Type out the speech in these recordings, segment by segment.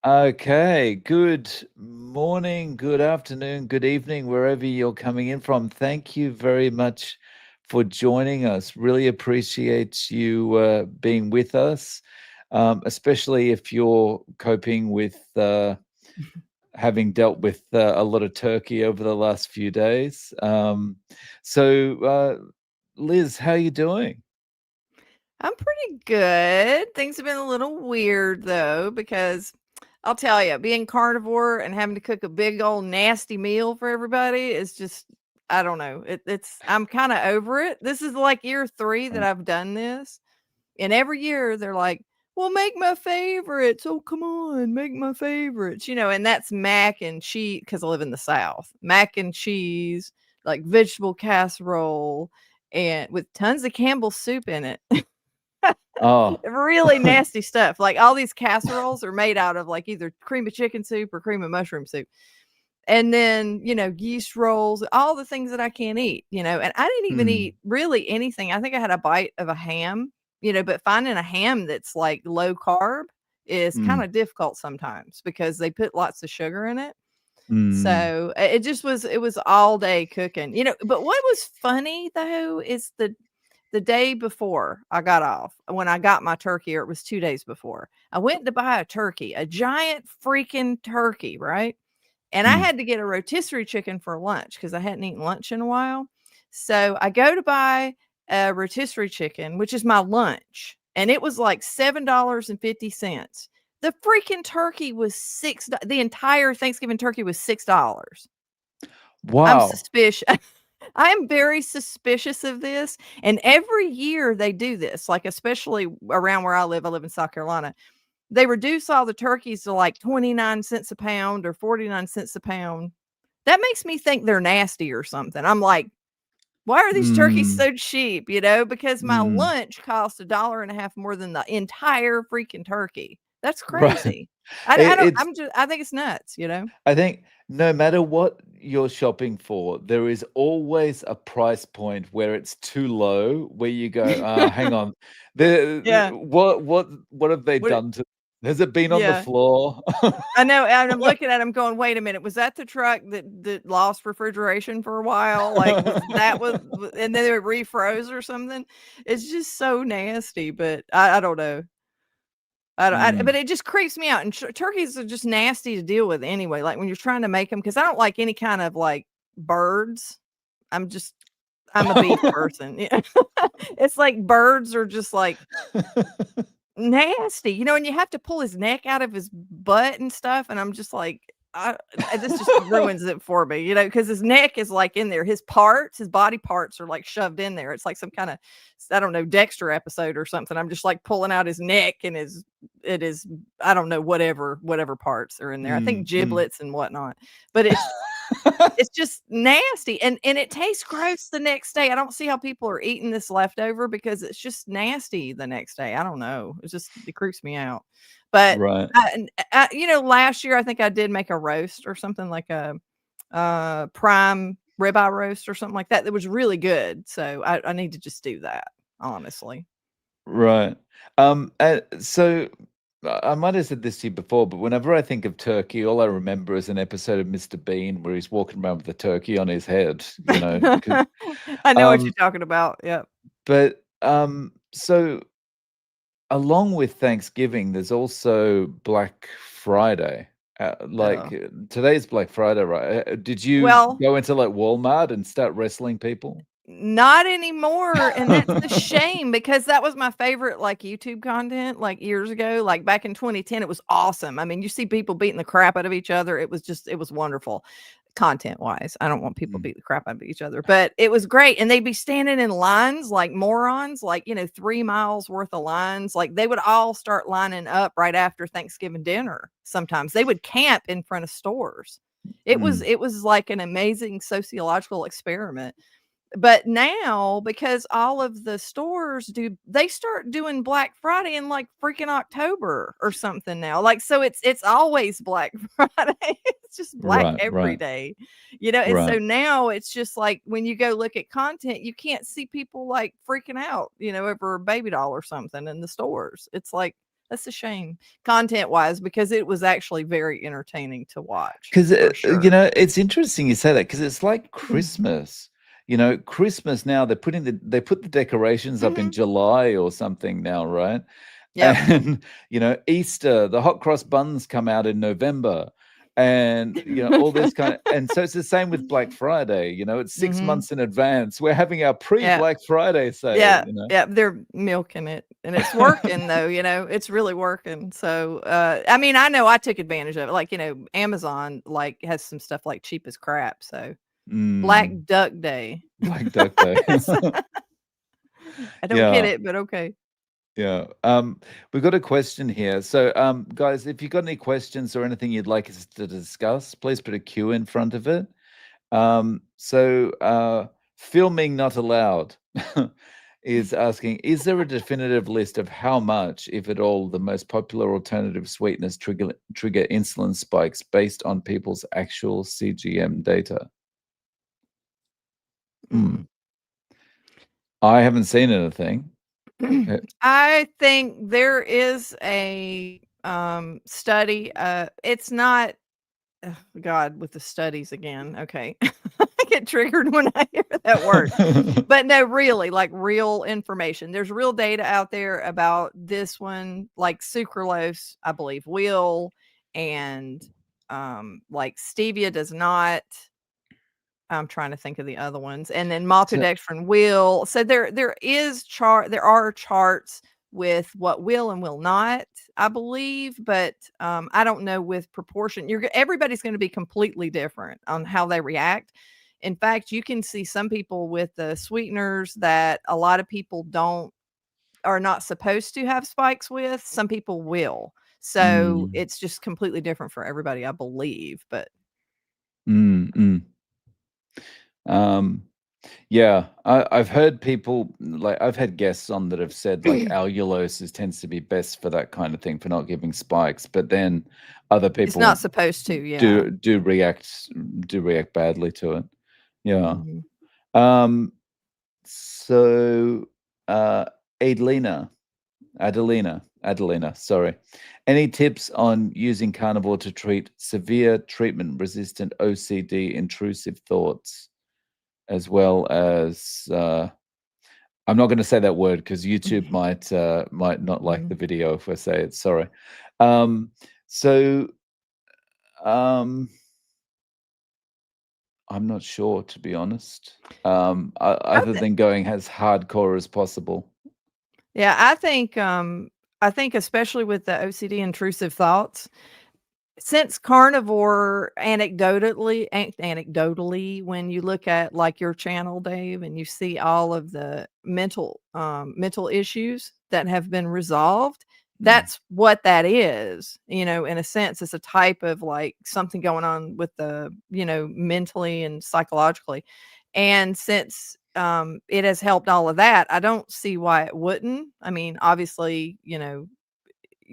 Okay, good morning, good afternoon, good evening, wherever you're coming in from. Thank you very much for joining us. Really appreciate you being with us, especially if you're coping with having dealt with a lot of turkey over the last few days. Liz, how are you doing? I'm pretty good. Things have been a little weird though, because I'll tell you, being carnivore and having to cook a big old nasty meal for everybody is just, I don't know. I'm kind of over it. This is like year 3 that Right. I've done this. And every year they're like, well, make my favorites. Oh, come on, make my favorites. And that's mac and cheese because I live in the South. Mac and cheese, like vegetable casserole, and with tons of Campbell's soup in it. Oh, Really nasty stuff. Like all these casseroles are made out of like either cream of chicken soup or cream of mushroom soup. And then, yeast rolls, all the things that I can't eat, and I didn't even hmm, eat really anything. I think I had a bite of a ham, but finding a ham that's like low carb is kind hmm, of difficult sometimes because they put lots of sugar in it. hmm. So it was all day cooking, but what was funny though is the day before I got off, when I got my turkey, or it was 2 days before, I went to buy a turkey, a giant freaking turkey, right? And I Hmm. had to get a rotisserie chicken for lunch because I hadn't eaten lunch in a while. So I go to buy a rotisserie chicken, which is my lunch, and it was like $7.50. The freaking turkey was the entire Thanksgiving turkey was $6. I'm Wow. suspicious. I'm very suspicious of this. And every year they do this, like especially around where I live in South Carolina. They reduce all the turkeys to like 29 cents a pound or 49 cents a pound. That makes me think they're nasty or something. I'm like, why are these turkeys Mm, so cheap? Because my mm. lunch cost $1.50 more than the entire freaking turkey. That's Right. crazy. I don't, It's I think it's nuts. I think no matter what you're shopping for, there is always a price point where it's too low, where you go, hang on. Yeah. What have they What, done to has it been on the yeah. floor? I know, and I'm looking at him going, "Wait a minute, was that the truck that lost refrigeration for a while? Like, and then it refroze or something?" It's just so nasty, but I don't know. But Mm, it just creeps me out, and turkeys are just nasty to deal with anyway, like, when you're trying to make them, because I don't like any kind of, like, birds. I'm just I'm a beef person. Yeah. It's like birds are just, like, nasty, and you have to pull his neck out of his butt and stuff, and I'm just like, this just ruins it for me, because his neck is, like, in there. His body parts are, like, shoved in there. It's like some kinda, I don't know, Dexter episode or something. I'm just, like, pulling out his neck and it is I don't know, whatever parts are in there. I think mm, mm. giblets and whatnot, but it's just nasty, and it tastes gross the next day. I don't see how people are eating this leftover because it's just nasty the next day. I don't know. It creeps me out. But Right. last year I think I did make a roast or something like a prime ribeye roast or something like that. That was really good. So I need to just do that, honestly. Right. So I might have said this to you before, but whenever I think of turkey, all I remember is an episode of Mr. Bean where he's walking around with a turkey on his head, 'cause, I know what you're um, talking about. Yep. so along with Thanksgiving, there's also Black Friday. Uh, Today's Black Friday, right? Did you well, go into like Walmart and start wrestling people? not anymore, and that's a shame because that was my favorite, like, YouTube content, like, years ago, like, back in 2010, it was awesome. I mean, you see people beating the crap out of each other, it was wonderful content-wise. I don't want people Mm, beat the crap out of each other, but it was great, and they'd be standing in lines like morons, like, 3 miles worth of lines, like, they would all start lining up right after Thanksgiving dinner sometimes. They would camp in front of stores. It was mm, it was like an amazing sociological experiment. But now, because all of the stores they start doing Black Friday in like freaking October or something now. Like, so it's always Black Friday. It's just black right, every right, day. And right. so now it's just like when you go look at content, you can't see people like freaking out, over a baby doll or something in the stores. It's like, That's a shame, content-wise, because it was actually very entertaining to watch, Because for sure. it's interesting you say that because it's like Christmas. Christmas now they put the decorations up in Mhm. July or something now, right? Yep. And Easter, the hot cross buns come out in November, and all this kind of, and so it's the same with Black Friday. It's 6 months Mhm. in advance. We're having our Yeah. pre-Black Friday sale. Yeah, yeah, they're milking it, and it's working though, it's really working. So, I mean, I know I took advantage of it. Like, Amazon like has some stuff like cheap as crap. So, Black Mm, Duck Day. Black Duck Day. So, I don't get Yeah. it, but okay. Yeah. We've got a question here. So, guys, if you've got any questions or anything you'd like us to discuss, please put a Q in front of it. Filming not allowed is asking, is there a definitive list of how much, if at all, the most popular alternative sweeteners trigger insulin spikes based on people's actual CGM data? Mm. I haven't seen anything. I think there is a study. It's not. Ugh, God, with the studies again. Okay. I get triggered when I hear that word. But no, really, like real information. There's real data out there about this one, like sucralose, I believe, will, and like stevia does not. I'm trying to think of the other ones, and then So, maltodextrin will. So there are charts with what will and will not, I believe, but I don't know with proportion. Everybody's going to be completely different on how they react. In fact, you can see some people with the sweeteners that a lot of people don't are not supposed to have spikes with. Some people will. So mm, it's just completely different for everybody, I believe. But mm, mm. Um, Yeah, I've heard people like I've had guests on that have said like allulose tends to be best for that kind of thing for not giving spikes, but then other it's not people supposed to. Yeah. do react badly to it. Yeah. Mhm. Um. So, uh, Adelina, Adelina. Sorry. Any tips on using carnivore to treat severe treatment-resistant OCD intrusive thoughts? As well as I'm not going to say that word because YouTube might not like the Mhm. video if I say it. Sorry. Um, so um, I'm not sure, to be honest. I Other thi than going as hardcore as possible. Yeah, I think especially with the OCD intrusive thoughts, since carnivore anecdotally, when you look at, like, your channel, Dave, and you see all of the mental issues that have been resolved, Mm, that's what that is, in a sense, it's a type of, like, something going on with the, mentally and psychologically, and since, it has helped all of that, I don't see why it wouldn't. I mean, obviously,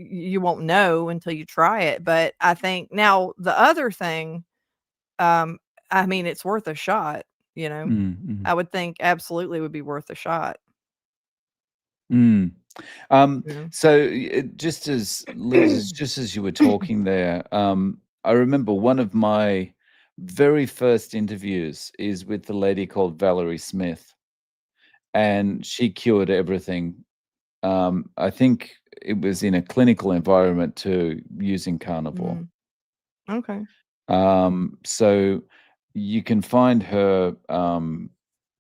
you won't know until you try it, but I think now the other thing, um, I mean, it's worth a shot, you know? mm, mm, I would think absolutely would be worth a shot, mm. you know? So just as Liz, just as you were talking there, I remember one of my very first interviews is with a lady called Valerie Smith, and she cured everything. I think it was in a clinical environment too, using carnivore. Mm, okay. So you can find her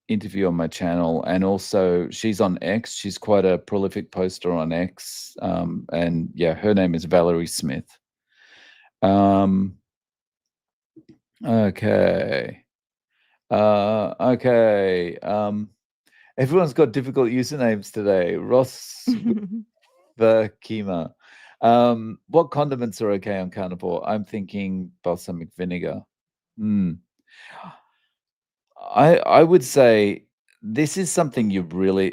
interview on my channel, and also she's on X. She's quite a prolific poster on X, and yeah, her name is Valerie Smith. Um, okay, okay. Everyone's got difficult usernames today. Ross with the Kima. What condiments are okay on carnivore? I'm thinking balsamic vinegar. Hmm. I would say this is something you've really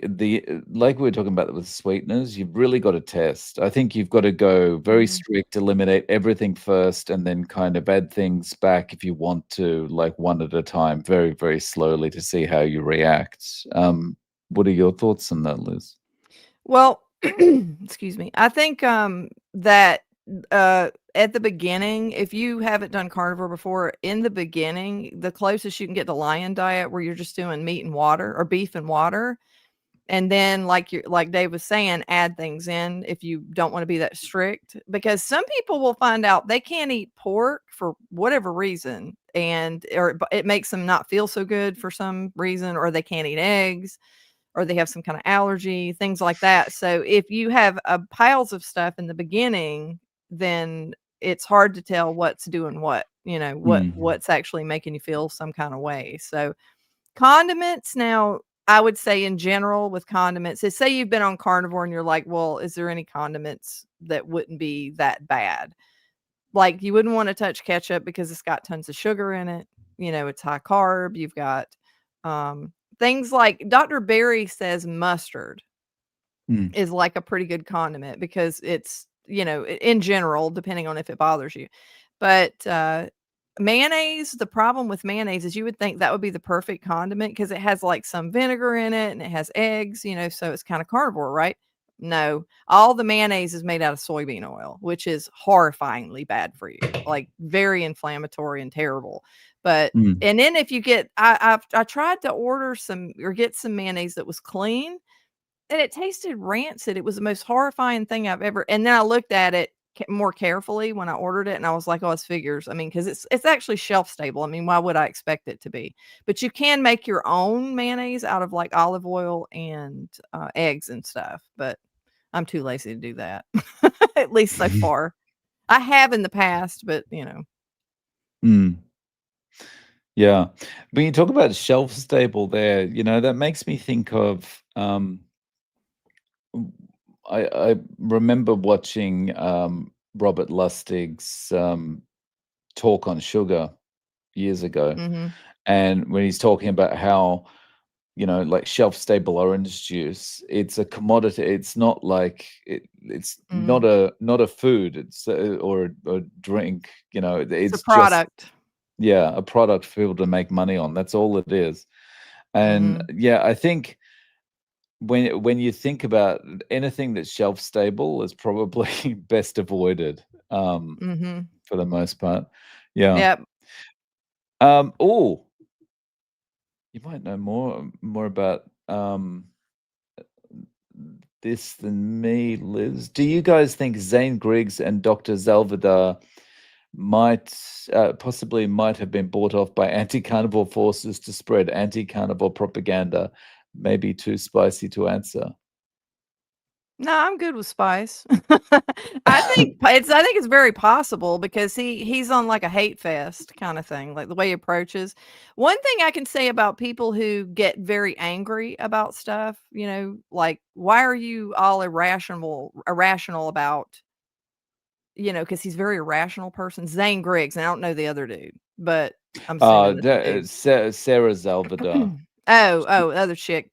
like we were talking about with sweeteners, you've really got to test. I think you've got to go very Mhm. strict, eliminate everything first, and then kind of add things back if you want to, like one at a time, very, very slowly to see how you react. What are your thoughts on that, Liz? Well, excuse me. I think that at the beginning, if you haven't done carnivore before, in the beginning, the closest you can get to lion diet where you're just doing meat and water or beef and water. And then like Dave was saying, add things in if you don't want to be that strict, because some people will find out they can't eat pork for whatever reason, and or it makes them not feel so good for some reason, or they can't eat eggs, or they have some kind of allergy, things like that. So if you have piles of stuff in the beginning, then it's hard to tell what's doing what, Mm. what's actually making you feel some kind of way. So condiments now, I would say in general with condiments, is say you've been on carnivore and you're like, well, is there any condiments that wouldn't be that bad? Like you wouldn't want to touch ketchup because it's got tons of sugar in it. It's high carb. You've got things like Dr. Berry says mustard Mm. is like a pretty good condiment because it's, in general, depending on if it bothers you. But mayonnaise, the problem with mayonnaise is you would think that would be the perfect condiment because it has like some vinegar in it and it has eggs, so it's kind of carnivore, right? No, all the mayonnaise is made out of soybean oil, which is horrifyingly bad for you, like very inflammatory and terrible. But Mm. and then if you get, I tried to order some or get some mayonnaise that was clean, and it tasted rancid. It was the most horrifying thing I've ever, and then I looked at it more carefully when I ordered it, and I was like, "Oh, it's figures." I mean, because it's actually shelf stable. I mean, why would I expect it to be? But you can make your own mayonnaise out of like olive oil and eggs and stuff. But I'm too lazy to do that, at least so far. I have in the past, but Mm. Yeah. When you talk about shelf stable there, that makes me think of I remember watching Robert Lustig's talk on sugar years ago. hmm And when he's talking about how, like shelf stable orange juice, it's a commodity. It's not like it's hmm not a food. It's or a drink. it's a It's just, product. yeah, a product for people to make money on. That's all it is. And hmm yeah, I think when you think about anything that's shelf stable is probably best avoided, hmm for the most part. Yeah. Yep. Oh, you might know more about this than me, Liz. Do you guys think Zane Griggs and Dr. Zalvadar might possibly might have been bought off by anti-carnivore forces to spread anti-carnivore propaganda? Maybe too spicy to answer. No, I'm good with spice. I think it's very possible because he's on like a hate fest kind of thing, like the way he approaches. One thing I can say about people who get very angry about stuff, like why are you all irrational about, because he's a very irrational person. Zane Griggs, and I don't know the other dude, but I'm assuming that's the dude. Sarah Zalvadar. Oh, the other chick.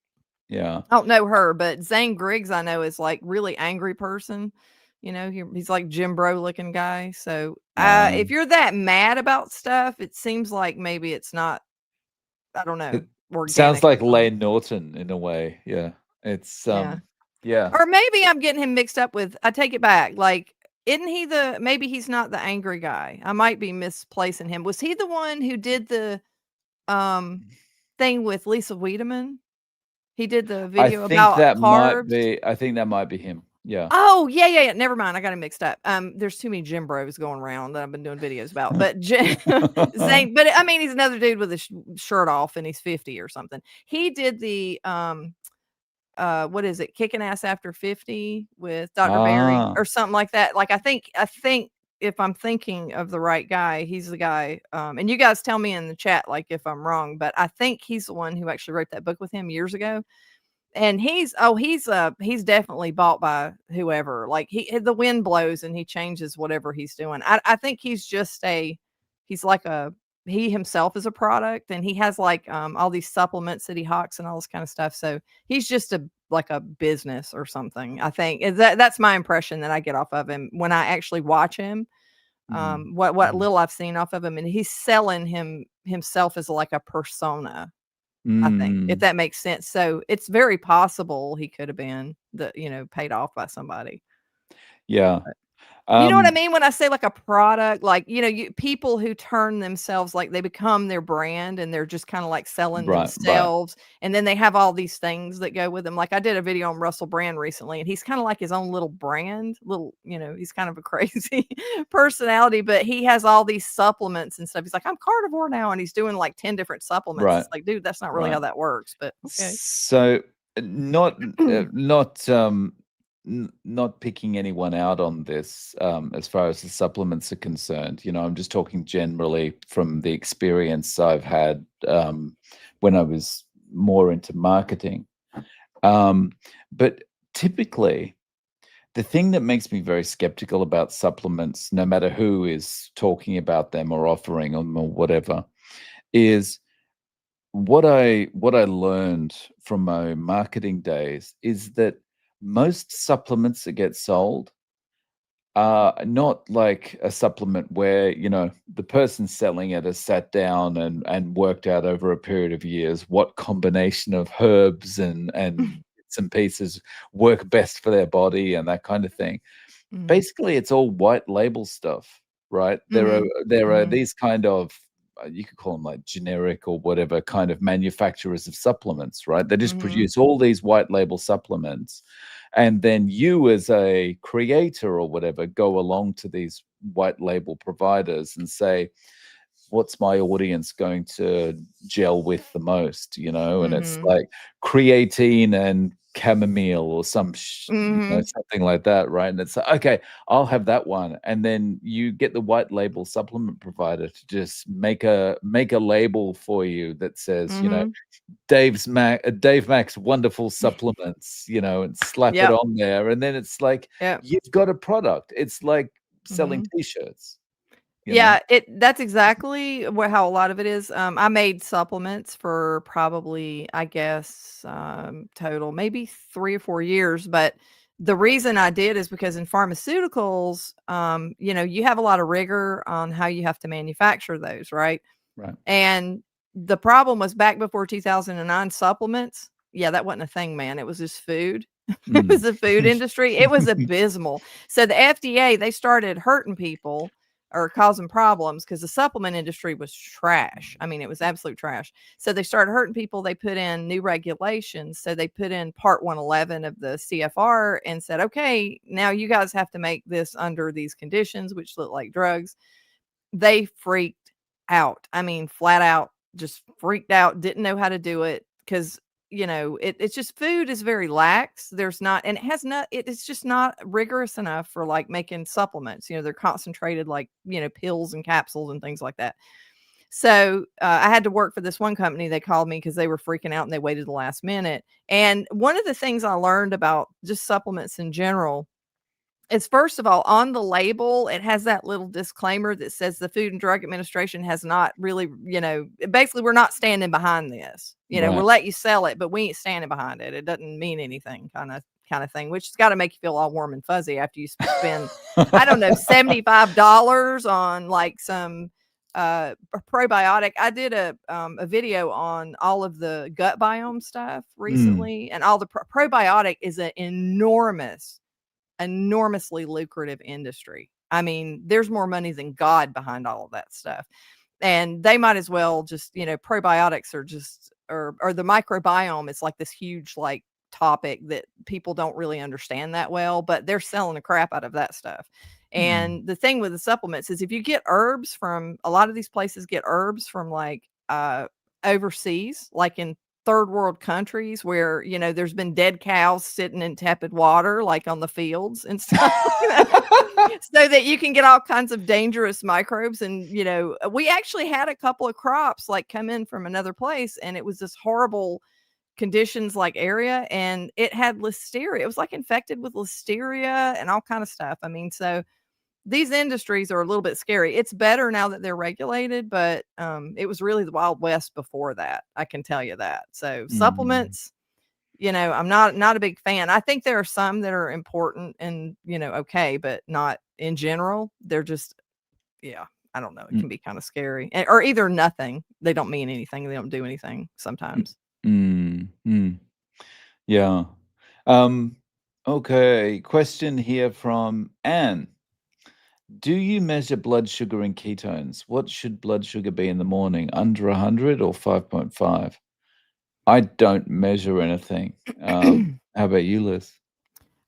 Yeah. I don't know her, but Zane Griggs I know is like really angry person. He's like Jim Bro looking guy. So if Um, you're that mad about stuff, it seems like maybe it's not, I don't know, it sounds organic or like something. Lane Norton in a way. Yeah. It's Yeah. yeah. Or maybe I'm getting him mixed up with, I take it back. Like, isn't he maybe he's not the angry guy. I might be misplacing him. Was he the one who did the um thing with Lisa Wiedemann? He did the video about carbs. I think that might be him. Yeah. Oh, yeah, yeah, yeah, never mind, I got it mixed up. There's too many Jim Bros going around that I've been doing videos about, but Zane, but I mean, he's another dude with his shirt off and he's 50 or something. He did the, what is it? Kicking Ass After 50 with Dr. Berry Ah. or something like that. Like, I think if I'm thinking of the right guy, he's the guy, and you guys tell me in the chat, like, if I'm wrong, but I think he's the one who actually wrote that book with him years ago. And he's definitely bought by whoever. Like the wind blows and he changes whatever he's doing. I think he's like he himself is a product, and he has like all these supplements that he hawks and all this kind of stuff. So he's just like a business or something. I think that's my impression that I get off of him when I actually watch him. Mm, What mm, little I've seen off of him, and he's selling himself as like a persona, I think, if mm. that makes sense. So it's very possible he could have been. paid off by somebody. Yeah. You know what I Um, mean when I say like a product, like, people who turn themselves like they become their brand and they're just kind of like selling right, right, themselves. And then they have all these things that go with them. Like I did a video on Russell Brand recently, and he's kind of like his own little brand, he's kind of a crazy personality, but he has all these supplements and stuff. He's like, I'm carnivore now, and he's doing like 10 different supplements. right, It's like, dude, that's not really right. how that works, but okay. So, not picking anyone out on this, as far as the supplements are concerned. I'm just talking generally from the experience I've had, when I was more into marketing. But typically, the thing that makes me very skeptical about supplements, no matter who is talking about them or offering them or whatever, is what I learned from my marketing days is that most supplements that get sold are not like a supplement where, the person selling it has sat down and worked out over a period of years what combination of herbs and bits and pieces work best for their body and that kind of thing. Mhm. Basically, it's all white label stuff, right? There are Mhm. there are Mhm. these kind of, you could call them like generic or whatever kind of manufacturers of supplements, right? They just Mhm. produce all these white label supplements, and then you as a creator or whatever go along to these white label providers and say, what's my audience going to gel with the most, and it's Mhm. like creatine and chamomile or Mhm. something like that, right? And it's like, okay, I'll have that one. And then you get the white label supplement provider to just make a label for you that says, Mhm. Dave Max wonderful supplements, and slap it Yep. on there. And then it's like, Yep. you've got a product. It's like selling Mhm. t-shirts, you know? Yeah, that's exactly how a lot of it is. I made supplements for probably, I guess, total maybe 3 or 4 years, but the reason I did is because in pharmaceuticals, you have a lot of rigor on how you have to manufacture those, right? Right. And the problem was back before 2009 supplements. Yeah, that wasn't a thing, man. It was just food. It was Mm. the food industry. It was abysmal. So the FDA, they started hurting people or causing problems because the supplement industry was trash. I mean, it was absolute trash. So they started hurting people. They put in new regulations. So they put in Part 111 of the CFR and said, okay, now you guys have to make this under these conditions, which look like drugs. They freaked out. I mean, flat out just freaked out, didn't know how to do it because, it's just food is very lax. There's not, and it has not, it's just not rigorous enough for like making supplements. They're concentrated like, pills and capsules and things like that. So I had to work for this one company. They called me because they were freaking out and they waited the last minute. And one of the things I learned about just supplements in general is, first of all, on the label, it has that little disclaimer that says the Food and Drug Administration has not really, basically, we're not standing behind this. We'll Right. let you sell it, but we ain't standing behind it. It doesn't mean anything, kind of thing, which has got to make you feel all warm and fuzzy after you spend, I don't know, $75 on like some probiotic. I did a video on all of the gut biome stuff Mm. recently, and all the probiotic is an enormously lucrative industry. I mean, there's more money than God behind all of that stuff. And they might as well just, probiotics are just, or the microbiome is like this huge, like, topic that people don't really understand that well, but they're selling the crap out of that stuff. Mm. And the thing with the supplements is if you get herbs from a lot of these places get herbs from like overseas, like in third world countries where, there's been dead cows sitting in tepid water, like on the fields and stuff, so that you can get all kinds of dangerous microbes. And, we actually had a couple of crops like come in from another place, and it was this horrible conditions like area, and it had listeria. It was like infected with listeria and all kind of stuff. I mean, so these industries are a little bit scary. It's better now that they're regulated, but it was really the Wild West before that. I can tell you that. So Mm. supplements, I'm not a big fan. I think there are some that are important and okay, but not in general. They're just, yeah, I don't know. It Mm. can be kind of scary, or either nothing. They don't mean anything. They don't do anything Mm. sometimes. Mm. Mm. Yeah. Um, Okay, question here from Anne. Do you measure blood sugar in ketones? What should blood sugar be in the morning? Under 100 or 5.5? I don't measure anything. How about you, Liz?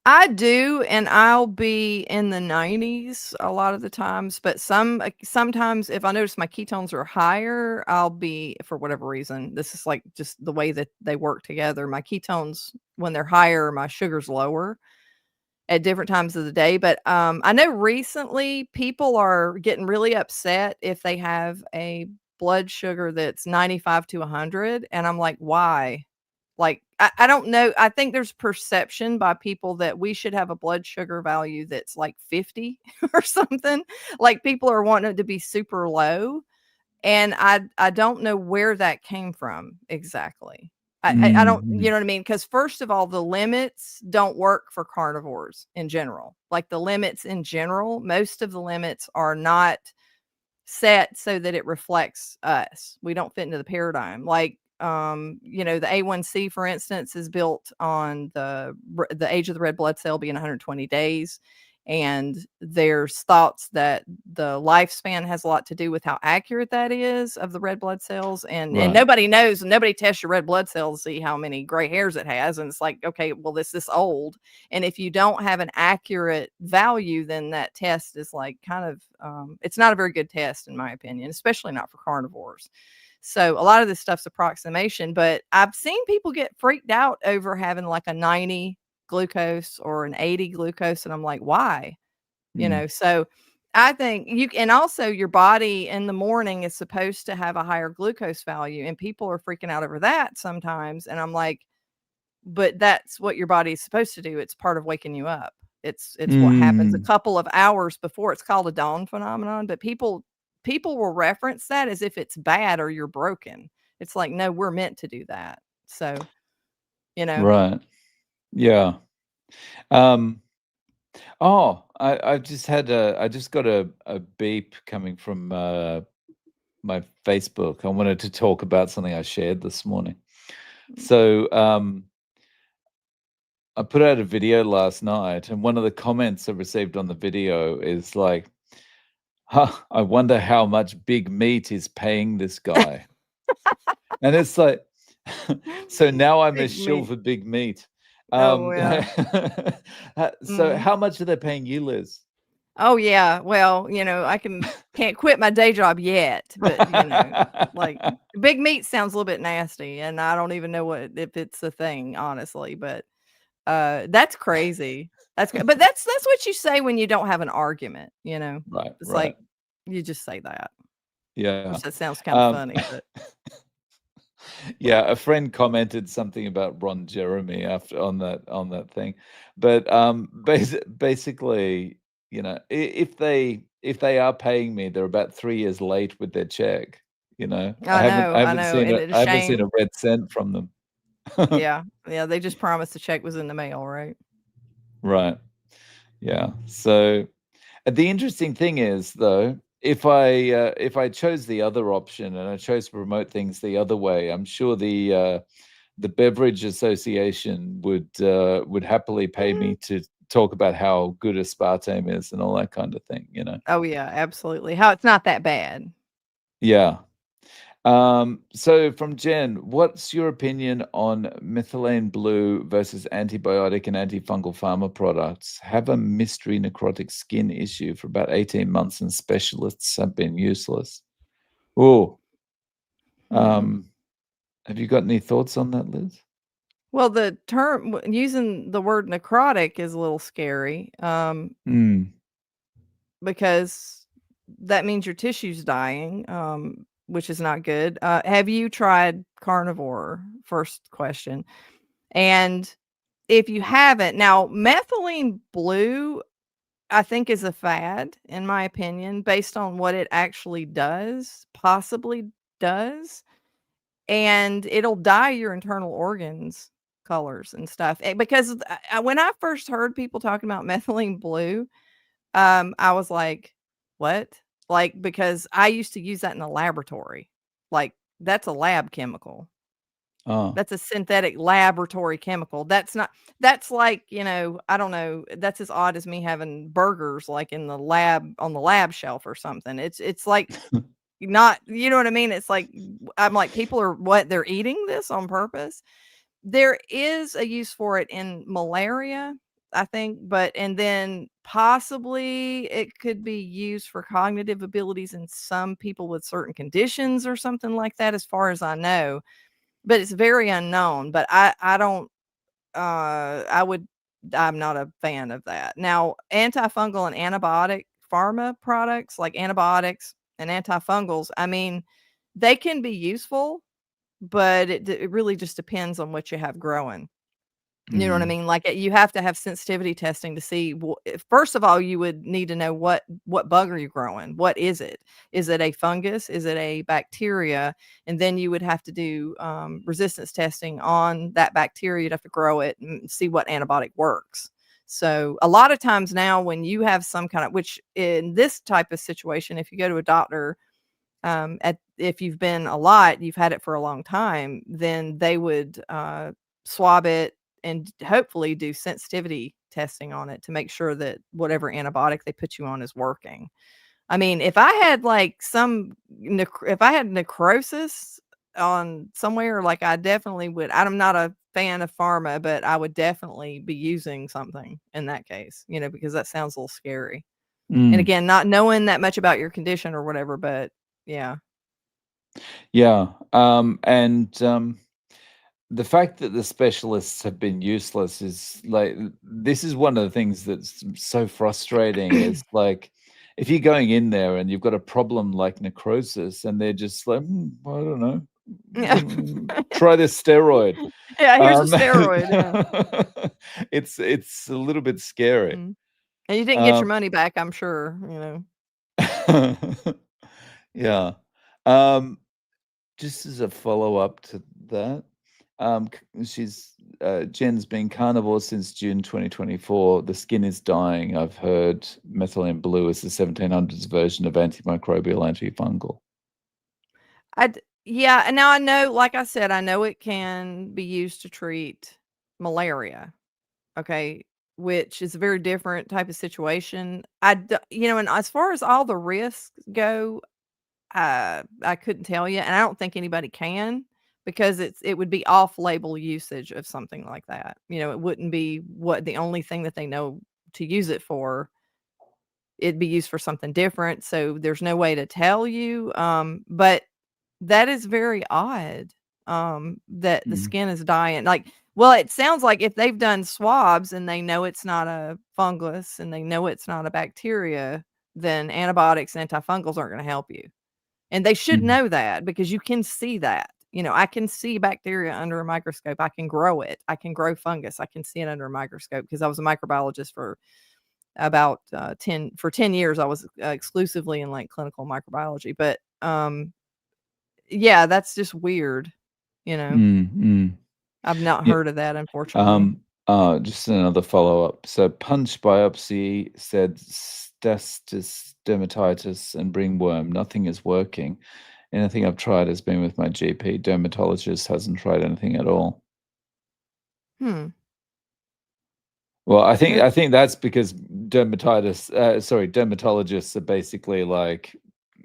I do, and I'll be in the 90s a lot of the times, but sometimes if I notice my ketones are higher, I'll be, for whatever reason, this is like just the way that they work together. My ketones, when they're higher, my sugar's lower at different times of the day. But I know recently people are getting really upset if they have a blood sugar that's 95 to 100. And I'm like, why? Like, I don't know. I think there's perception by people that we should have a blood sugar value that's like 50 or something. Like people are wanting it to be super low. And I don't know where that came from exactly. I don't, you Mhm. know what I mean? Because first of all, the limits don't work for carnivores in general. Like the limits in general, most of the limits are not set so that it reflects us. We don't fit into the paradigm. Like, the A1C, for instance, is built on the age of the red blood cell being 120 days. And there's thoughts that the lifespan has a lot to do with how accurate that is of the red blood cells. And Right. nobody knows, nobody tests your red blood cells to see how many gray hairs it has. And it's like, okay, well, this old. And if you don't have an accurate value, then that test is like kind of, it's not a very good test, in my opinion, especially not for carnivores. So a lot of this stuff's approximation, but I've seen people get freaked out over having like a 90 glucose or an 80 glucose. And I'm like, why? Mm. So I think and also your body in the morning is supposed to have a higher glucose value, and people are freaking out over that sometimes. And I'm like, but that's what your body is supposed to do. It's part of waking you up. It's what happens a Mm. couple of hours before. It's called a dawn phenomenon, but people will reference that as if it's bad or you're broken. It's like, no, we're meant to do that. So, you know. Right. Yeah. Um, I just got a beep coming from my Facebook. I wanted to talk about something I shared this morning. So I put out a video last night, and one of the comments I received on the video is like, huh, I wonder how much Big Meat is paying this guy. And it's like, so now I'm a Big shill meat. for Big Meat. Oh, yeah. So Mhm. how much are they paying you, Liz? Oh, yeah. Well, can't quit my day job yet, but, like, big meat sounds a little bit nasty, and I don't even know if it's a thing, honestly, but, that's crazy. But that's what you say when you don't have an argument, you know? Right, It's right. like, you just say that, Yeah. which that sounds kinda Um, funny, but yeah, a friend commented something about Ron Jeremy after on that thing. But basically, if they are paying me, they're about 3 years late with their check, you know. I know, and it's a I haven't seen shame. a red cent from them. Yeah, yeah, they just promised the check was in the mail, right? Right. Yeah. So the interesting thing is, though, if I chose the other option and I chose to promote things the other way, I'm sure the beverage association would happily pay Mhm. me to talk about how good aspartame is and all that kind of thing, you know. Oh, yeah, absolutely. How it's not that bad. Yeah. So from Jen, what's your opinion on methylene blue versus antibiotic and antifungal pharma products? Have a mystery necrotic skin issue for about 18 months and specialists have been useless. Oh, Mhm. um, have you got any thoughts on that, Liz? Well, the term using the word necrotic is a little scary, Mm. because that means your tissue's dying, which is not good. Have you tried carnivore? First question. And if you haven't, now methylene blue, I think is a fad, in my opinion, based on what it actually does, possibly does. And it'll dye your internal organs colors and stuff. Because when I first heard people talking about methylene blue, I was like, "What?" Like, because I used to use that in the laboratory. Like, that's a lab chemical. Oh. That's a synthetic laboratory chemical. That's like, I don't know, that's as odd as me having burgers like in the lab on the lab shelf or something. It's like not, you know what I mean? It's like I'm like people are what they're eating this on purpose. There is a use for it in malaria, I think, and then possibly it could be used for cognitive abilities in some people with certain conditions or something like that, as far as I know. But it's very unknown. But I don't I would I'm not a fan of that. Now, antifungal and antibiotic pharma products like antibiotics and antifungals, I mean, they can be useful, but it really just depends on what you have growing. You know what I Mm. mean? Like, you have to have sensitivity testing to see first of all, you would need to know what bug are you growing? What is it? Is it a fungus? Is it a bacteria? And then you would have to do resistance testing on that bacteria. You'd have to grow it and see what antibiotic works. So a lot of times now when you have some kind of, which in this type of situation, if you go to a doctor, if you've been a lot, you've had it for a long time, then they would swab it and hopefully do sensitivity testing on it to make sure that whatever antibiotic they put you on is working. I mean, if I had like if I had necrosis on somewhere, like I definitely would. I'm not a fan of pharma, but I would definitely be using something in that case, because that sounds a little scary. And Mm. again, not knowing that much about your condition or whatever, but yeah. Yeah. The fact that the specialists have been useless is like this is one of the things that's so frustrating is like if you're going in there and you've got a problem like necrosis and they're just like, I don't know, Yeah. try this steroid. Yeah, here's a Um, steroid, yeah. it's a little bit scary. Mhm. And you didn't get your Um, money back, I'm sure. yeah. Um, just as a follow-up to that, Jen's been carnivore since June 2024. The skin is dying. I've heard methylene blue is the 1700s version of antimicrobial antifungal. Yeah, and now I know, like I said, I know it can be used to treat malaria, okay, which is a very different type of situation. And as far as all the risks go, I couldn't tell you, and I don't think anybody can because it would be off-label usage of something like that. It wouldn't be the only thing that they know to use it for. It'd be used for something different, so there's no way to tell you, but that is very odd, that the Mm, skin is dying, like well, it sounds like if they've done swabs and they know it's not a fungus and they know it's not a bacteria, then antibiotics and antifungals aren't gonna help you. And they should mm, know that because you can see that. I can see bacteria under a microscope. I can grow it. I can grow fungus. I can see it under a microscope because I was a microbiologist for about 10 years. I was exclusively in like clinical microbiology. But yeah, that's just weird. You know, mm, mm. I've not Yeah. heard of that, unfortunately. Just another follow-up. So punch biopsy said staph dermatitis and ringworm. Nothing is working. Anything I've tried has been with my GP. Dermatologist hasn't tried anything at all. Hmm. Well, There- I think that's because dermatologists are basically like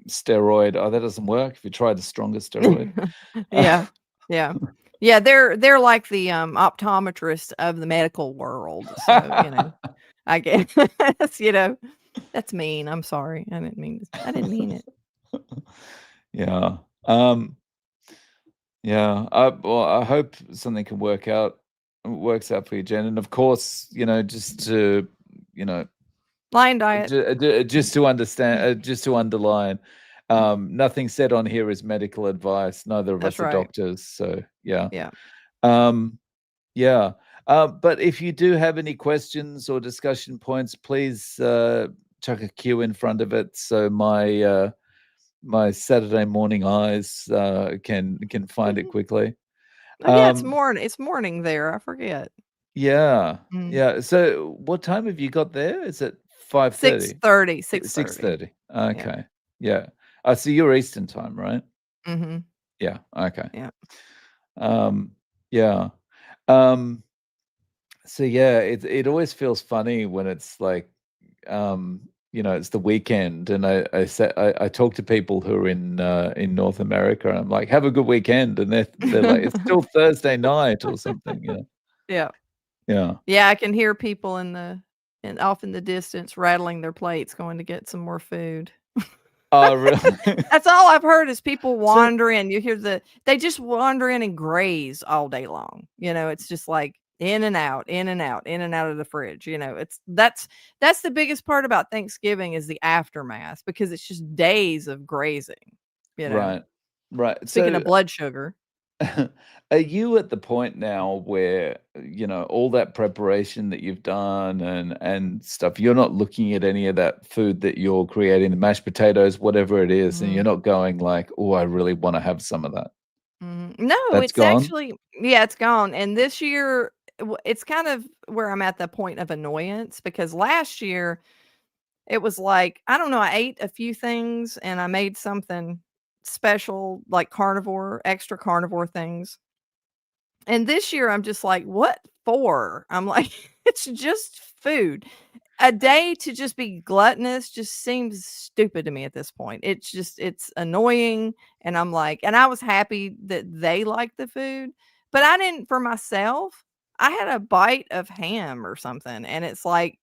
steroid. Oh, that doesn't work. If you try the stronger steroid. Yeah, yeah. Yeah, they're like the, optometrist of the medical world, so, I guess, you know, that's mean, I'm sorry, I didn't mean it. Yeah. Yeah. Well, I hope something can works out for you, Jen. And of course, just to, you know, Lion diet. just to understand, just to underline, nothing said on here is medical advice. Neither of That's us are right. doctors. So yeah. Yeah. Um, yeah. But if you do have any questions or discussion points, please chuck a Q in front of it so my Saturday morning eyes can find it quickly. Oh, yeah, Um, it's morning there, I forget. yeah, Mm. yeah. So what time have you got there? Is it 5:30? 6:30, 6:30. 6:30. Yeah. Okay. Yeah. So you're Eastern time, right? Mhm. Yeah. Okay. Yeah. Um, yeah. Um, so yeah, it always feels funny when it's like, it's the weekend, and I talk to people who are in North America, and I'm like, "Have a good weekend," and they're like, "It's still Thursday night," or something. Yeah. Yeah. Yeah, I can hear people and off in the distance rattling their plates going to get some more food. Oh, really? That's all I've heard is people So wander in. You hear they just wander in and graze all day long. It's just like in and out, in and out, in and out of the fridge. That's the biggest part about Thanksgiving is the aftermath because it's just days of grazing, you know. right, right. Speaking of So blood sugar. are you at the point now where, all that preparation that you've done and stuff, you're not looking at any of that food that you're creating, the mashed potatoes, whatever it is, and you're Mhm. not going like, "Oh, I really wanna have some of that." Mhm. No, That's it's gone? actually yeah, it's gone, and this year, it's kind of where I'm at the point of annoyance because last year, it was like, I don't know, I ate a few things and I made something special, like carnivore, extra carnivore things, and this year, I'm just like, "What for?" I'm like, "It's just food." A day to just be gluttonous just seems stupid to me at this point. It's annoying, and I'm like and I was happy that they liked the food, but I didn't for myself. I had a bite of ham or something, and it's like,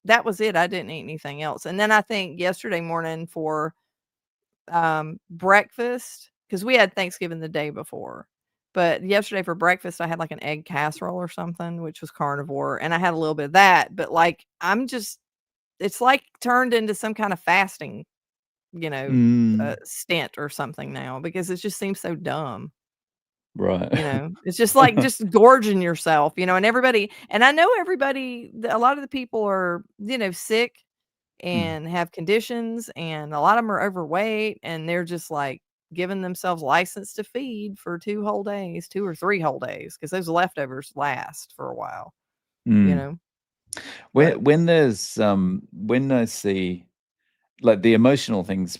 that was it. I didn't eat anything else, and then I think yesterday morning for breakfast, because we had Thanksgiving the day before. But yesterday for breakfast, I had like an egg casserole or something, which was carnivore, and I had a little bit of that. But like, it's like turned into some kind of fasting, you know, Mm, stint or something now because it just seems so dumb. right. It's just like just gorging yourself, and everybody, and I know everybody, a lot of the people are, sick Mm, and have conditions, and a lot of them are overweight, and they're just like giving themselves license to feed for 2 whole days, 2 or 3 whole days, because those leftovers last for a while, you mm. know? But When I see like, the emotional thing's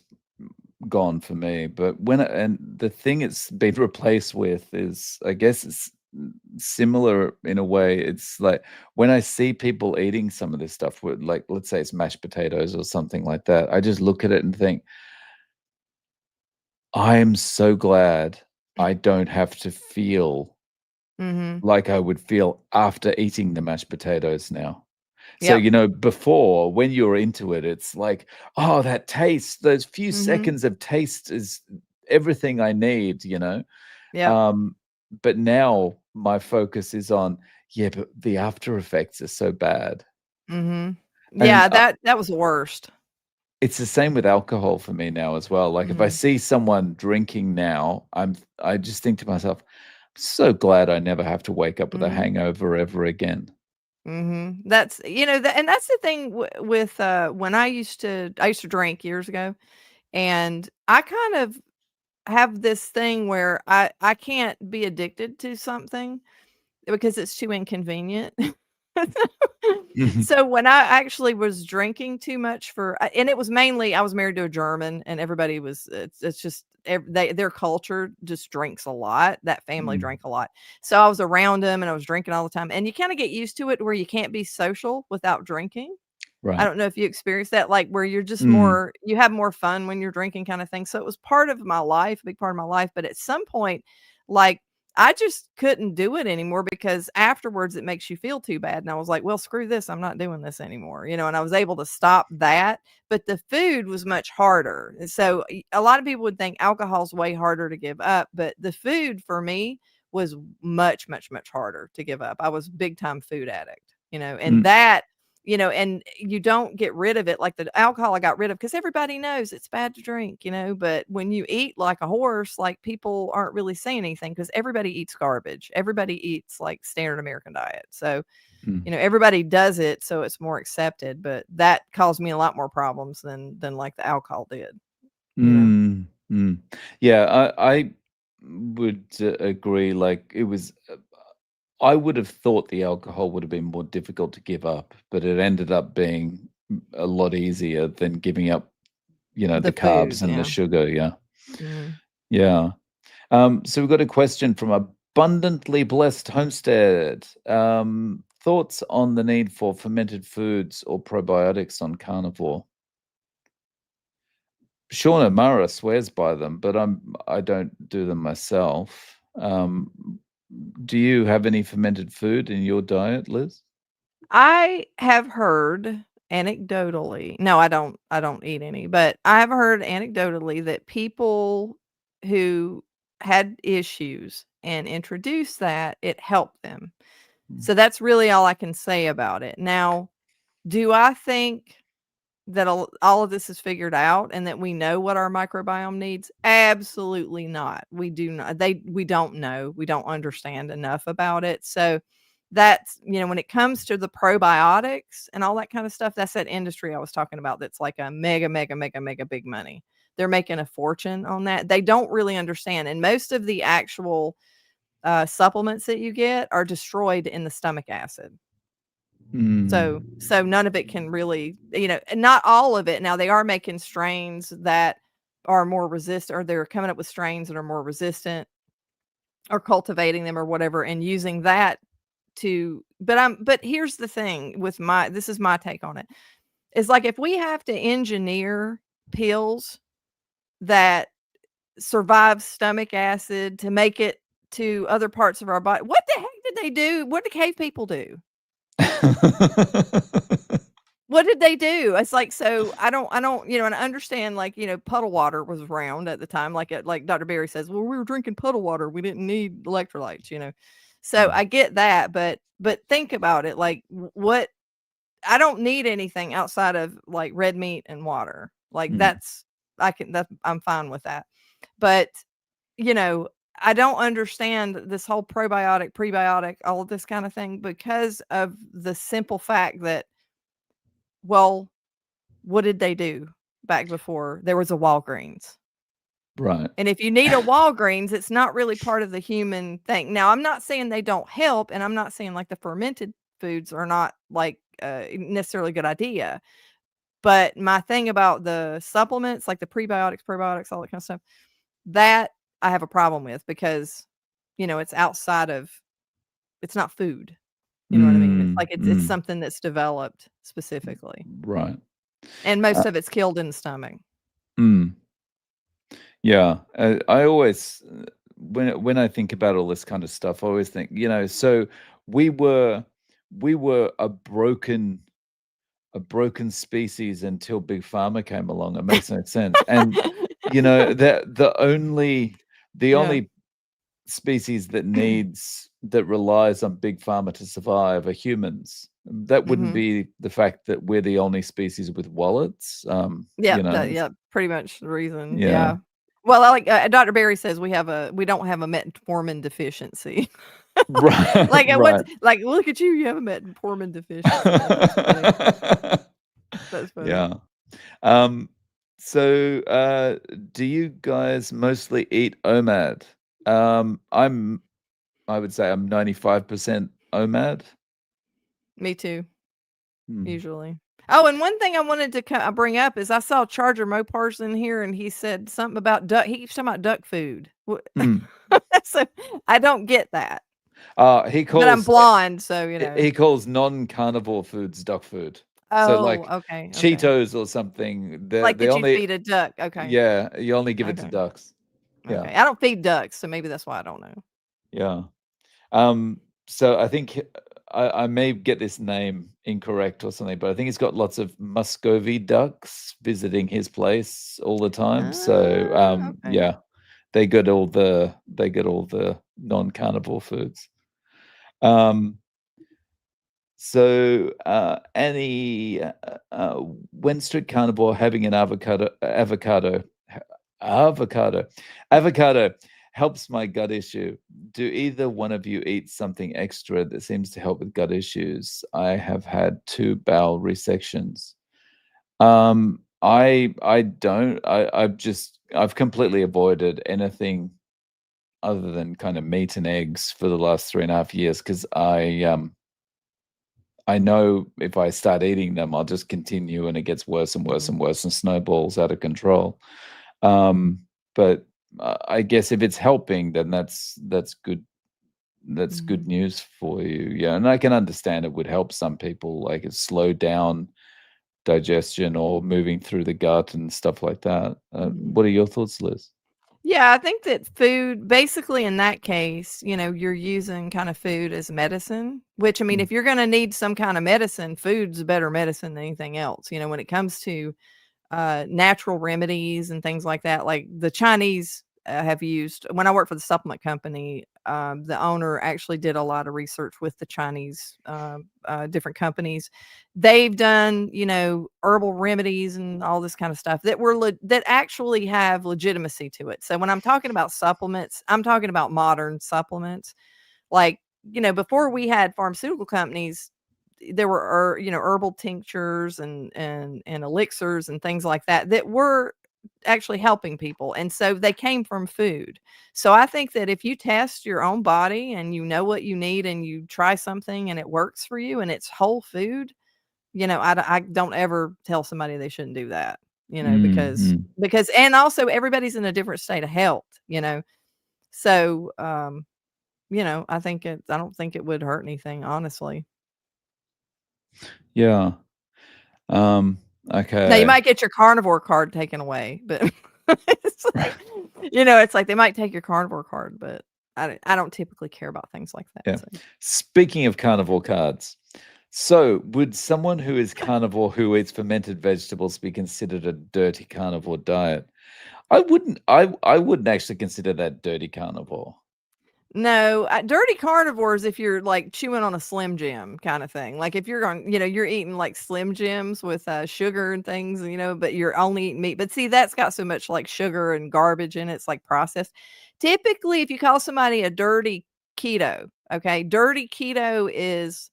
gone for me, but and the thing it's been replaced with is, I guess it's similar in a way. It's like when I see people eating some of this stuff with, like, let's say it's mashed potatoes or something like that, I just look at it and think, I am so glad I don't have to feel mhm. like I would feel after eating the mashed potatoes now. So, Yep. before, when you're into it, it's like, "Oh, that taste, those few Mhm. seconds of taste is everything I need," Yep. Um, but now my focus is on, "Yeah, but the after effects are so bad." Mhm. And, Yeah, that was the worst. it's the same with alcohol for me now as well. Like, if I Mhm. see someone drinking now, I just think to myself, "I'm so glad I never have to wake up with a Mhm. hangover ever again." Mhm. That's and that's the thing with, when I used to drink years ago, and I kind of have this thing where I can't be addicted to something because it's too inconvenient. Mhm. So, when I actually was drinking too much and it was mainly I was married to a German and everybody was it's just their culture just drinks a lot. That family Mm. drank a lot. So, I was around them and I was drinking all the time, and you kinda get used to it where you can't be social without drinking. I Right. don't know if you experienced that, like, where you're just Mm. you have more fun when you're drinking kinda thing, so it was part of my life, a big part of my life, but at some point, like, I just couldn't do it anymore because afterwards it makes you feel too bad, and I was like, "Well, screw this, I'm not doing this anymore," and I was able to stop that, but the food was much harder, and so, a lot of people would think alcohol's way harder to give up, but the food for me was much, much, much harder to give up. I was big time food addict, and Mm. and you don't get rid of it like the alcohol I got rid of because everybody knows it's bad to drink, but when you eat like a horse, like people aren't really saying anything because everybody eats garbage. Everybody eats like standard American diet. So, Mm. everybody does it, so it's more accepted, but that caused me a lot more problems than like the alcohol did, you know? Mm, mm. Yeah, I would, agree, like, I would have thought the alcohol would have been more difficult to give up, but it ended up being a lot easier than giving up, The the food, carbs and the yeah. sugar, yeah. Mhm. Yeah. So we've got a question from a Abundantly Blessed Homestead. Thoughts on the need for fermented foods or probiotics on carnivore? Sean O'Mara swears by them, but I don't do them myself. Do you have any fermented food in your diet, Liz? I have heard anecdotally, no, I don't eat any, but I've heard anecdotally that people who had issues and introduced that, it helped them. So that's really all I can say about it. Now, do I think that all of this is figured out and that we know what our microbiome needs? Absolutely not. We do not. We don't know. We don't understand enough about it. So that's, when it comes to the probiotics and all that kind of stuff, that's that industry I was talking about. That's like a mega, mega, mega, mega big money. They're making a fortune on that. They don't really understand. And most of the actual supplements that you get are destroyed in the stomach acid. So none of it can really, and not all of it. Now they are making strains that are more resistant, or they're coming up with strains that are more resistant, or cultivating them or whatever, and using that but here's the thing with this is my take on it. Is like, if we have to engineer pills that survive stomach acid to make it to other parts of our body, what the heck did they do? What did cave people do? What did they do? It's like, so I don't, and I understand, like, puddle water was around at the time. Like Dr. Berry says, well, we were drinking puddle water. We didn't need electrolytes. So I get that, but think about it. Like, what, I don't need anything outside of like red meat and water. Like I'm fine with that. But, I don't understand this whole probiotic, prebiotic, all of this kind of thing, because of the simple fact that, well, what did they do back before there was a Walgreens? Right. And if you need a Walgreens, it's not really part of the human thing. Now, I'm not saying they don't help, and I'm not saying like the fermented foods are not like necessarily a good idea. But my thing about the supplements, like the prebiotics, probiotics, all that kind of stuff, that I have a problem with, because, it's outside of, it's not food. You know what I mean? It's like it's something that's developed specifically. Right. And most of it's killed in the stomach. Yeah. I always, when I think about all this kind of stuff, I always think, so we were a broken species until Big Pharma came along. It makes no sense. And the only species that relies on Big Pharma to survive are humans. That wouldn't be the fact that we're the only species with wallets. Pretty much the reason. Yeah. Yeah. Well, like Dr. Berry says, we don't have a metformin deficiency. Right. Like, right. like, look at you, you have a metformin deficiency. That's funny. That's funny. Yeah. So do you guys mostly eat OMAD? I would say I'm 95% OMAD. Me too. Usually. Oh, and one thing I wanted to bring up is I saw Charger Mopars in here, and he said something about duck. He keeps talking about duck food. So I don't get that. He calls. But I'm blonde, so he calls non-carnivore foods duck food. Oh, so like okay. Cheetos or something. Like they that only you feed a duck. Okay. Yeah, you only give it to ducks. Yeah. Okay. I don't feed ducks, so maybe that's why I don't know. Yeah. So I think I may get this name incorrect or something, but I think he's got lots of Muscovy ducks visiting his place all the time. So okay. yeah, they get all the non-carnivore foods. So Annie, when strict carnivore, having an avocado helps my gut issue. Do either one of you eat something extra that seems to help with gut issues? I have had 2 bowel resections. I don't. I've completely avoided anything other than kind of meat and eggs for the last 3.5 years, because I know if I start eating them, I'll just continue, and it gets worse and worse and worse and snowballs out of control. But I guess if it's helping, then that's good. that's good Mhm. news for you. Yeah, and I can understand it would help some people, like it slowed down digestion or moving through the gut and stuff like that. Mhm. What are your thoughts, Liz? Yeah, I think that food basically in that case, you're using kind of food as medicine, which I mean, Mm. if you're gonna need some kind of medicine, food's better medicine than anything else, when it comes to natural remedies and things like that. Like the Chinese have used when I worked for the supplement company. The owner actually did a lot of research with the Chinese different companies. They've done herbal remedies and all this kind of stuff that that actually have legitimacy to it. So when I'm talking about supplements, I'm talking about modern supplements. Like before we had pharmaceutical companies, there were herbal tinctures and elixirs and things like that that were actually helping people, and so they came from food. So I think that if you test your own body and you know what you need and you try something and it works for you and it's whole food, I don't ever tell somebody they shouldn't do that, because Mm-hmm. and also everybody's in a different state of health, so I don't think it would hurt anything, honestly. Yeah. Um, Now you okay. might get your carnivore card taken away, but it's like, it's like they might take your carnivore card, but I don't typically care about things like that. Yeah. So Speaking of carnivore cards, so would someone who is carnivore who eats fermented vegetables be considered a dirty carnivore diet? I wouldn't actually consider that dirty carnivore. no, dirty carnivores if you're like chewing on a Slim Jim kind of thing. Like if you're going, you're eating like Slim Jims with sugar and things, but you're only eating meat. But see, that's got so much like sugar and garbage in it. It's like processed. Typically, if you call somebody a dirty keto, okay, dirty keto is